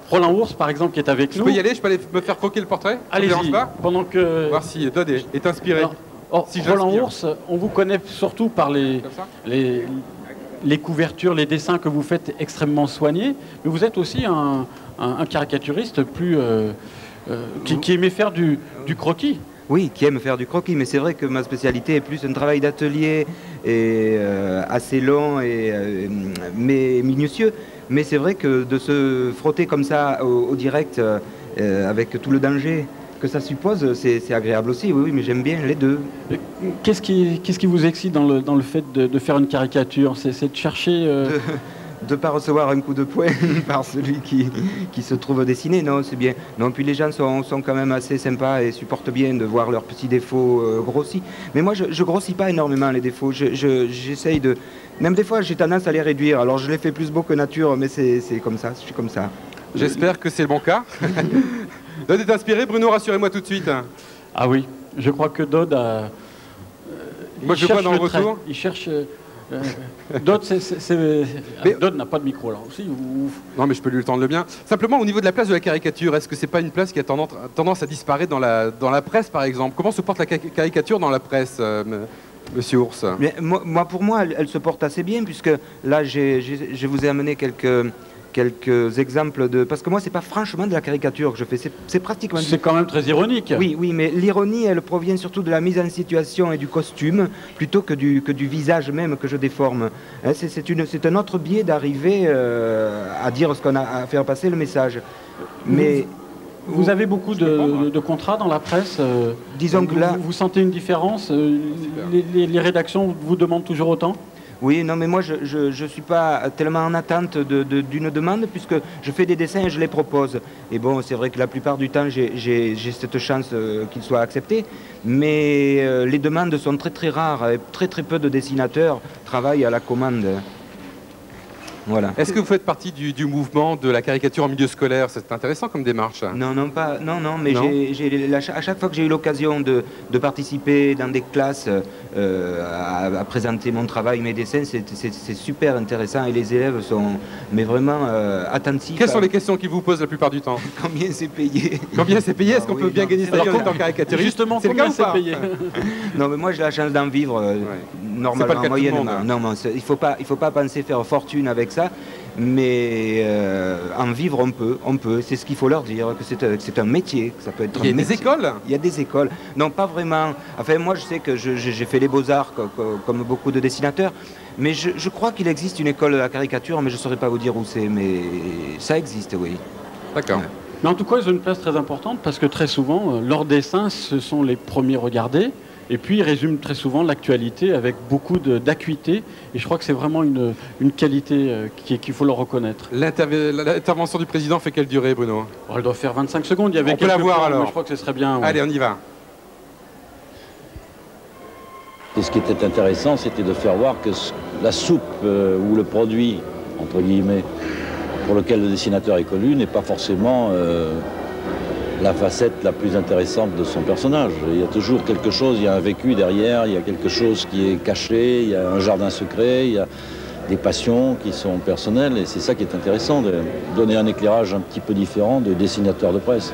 Roland Ours, par exemple, qui est avec nous. Je peux y aller? Je peux aller me faire croquer le portrait? Allez-y, pendant que... Voir si Dodd est inspiré. Alors, si Roland Ours, on vous connaît surtout par les couvertures, les dessins que vous faites extrêmement soignés, mais vous êtes aussi un caricaturiste qui aimait faire du croquis. Oui, qui aime faire du croquis, mais c'est vrai que ma spécialité est plus un travail d'atelier et assez long mais minutieux. Mais c'est vrai que de se frotter comme ça au direct avec tout le danger que ça suppose, c'est agréable aussi, oui, mais j'aime bien les deux. Qu'est-ce qui vous excite dans le fait de faire une caricature? C'est de chercher... De ne pas recevoir un coup de poing par celui qui se trouve dessiné, non, c'est bien. Non, puis les gens sont quand même assez sympas et supportent bien de voir leurs petits défauts grossis. Mais moi, je grossis pas énormément les défauts. J'essaye de... Même des fois, j'ai tendance à les réduire. Alors, je les fais plus beau que nature, mais c'est comme ça, je suis comme ça. J'espère que c'est le bon cas. Dodd est inspiré, Bruno, rassurez-moi tout de suite. Ah oui, je crois que Dodd a... Moi, je vois dans le retour. Il cherche... Dodd n'a pas de micro là aussi. Non, mais je peux lui tendre le bien. Simplement, au niveau de la place de la caricature, est-ce que c'est pas une place qui a tendance à disparaître dans la presse, par exemple? Comment se porte la caricature dans la presse, Monsieur Ours? Mais pour moi, elle se porte assez bien, puisque là, je vous ai amené quelques exemples de... Parce que moi, c'est pas franchement de la caricature que je fais, c'est pratiquement... C'est quand même très ironique. Oui, mais l'ironie, elle provient surtout de la mise en situation et du costume, plutôt que du visage même que je déforme. Hein, c'est un autre biais d'arriver à dire ce qu'on a à faire passer le message. Mais... Vous avez beaucoup de contrats dans la presse. Disons que là... Vous sentez une différence? Les rédactions vous demandent toujours autant? Oui, non, mais moi, je suis pas tellement en attente d'une demande, puisque je fais des dessins et je les propose. Et bon, c'est vrai que la plupart du temps, j'ai cette chance qu'ils soient acceptés, mais les demandes sont très très rares, et très très peu de dessinateurs travaillent à la commande. Voilà. Est-ce que vous faites partie du mouvement de la caricature en milieu scolaire? C'est intéressant comme démarche. Non, mais à chaque fois que j'ai eu l'occasion de participer dans des classes à présenter mon travail, mes dessins, c'est super intéressant et les élèves sont vraiment attentifs. Quelles sont les questions qu'ils vous posent la plupart du temps? Combien c'est payé? Combien c'est payé? Est-ce qu'on peut bien gagner sa vie en étant caricaturiste? Justement, combien c'est payé? Non, mais moi j'ai la chance d'en vivre normalement, moyennement. Non, il faut pas penser faire fortune avec ça. Mais en vivre on peut, c'est ce qu'il faut leur dire, que c'est un métier, que ça peut être. Il y a des écoles? Il y a des écoles, non pas vraiment. Enfin moi je sais que j'ai fait les beaux-arts comme beaucoup de dessinateurs, mais je crois qu'il existe une école de la caricature, mais je ne saurais pas vous dire où c'est, mais ça existe, oui. D'accord. Mais en tout cas ils ont une place très importante parce que très souvent leurs dessins ce sont les premiers regardés. Et puis, il résume très souvent l'actualité avec beaucoup d'acuité. Et je crois que c'est vraiment une qualité qu'il faut leur reconnaître. L'intervention du président fait quelle durée, Bruno? Elle doit faire 25 secondes. Il y avait on peut la voir alors. Je crois que ce serait bien. Allez, on y va. Et ce qui était intéressant, c'était de faire voir que la soupe ou le produit, entre guillemets, pour lequel le dessinateur est connu, n'est pas forcément... la facette la plus intéressante de son personnage. Il y a toujours quelque chose, il y a un vécu derrière, il y a quelque chose qui est caché, il y a un jardin secret, il y a des passions qui sont personnelles et c'est ça qui est intéressant, de donner un éclairage un petit peu différent de dessinateur de presse.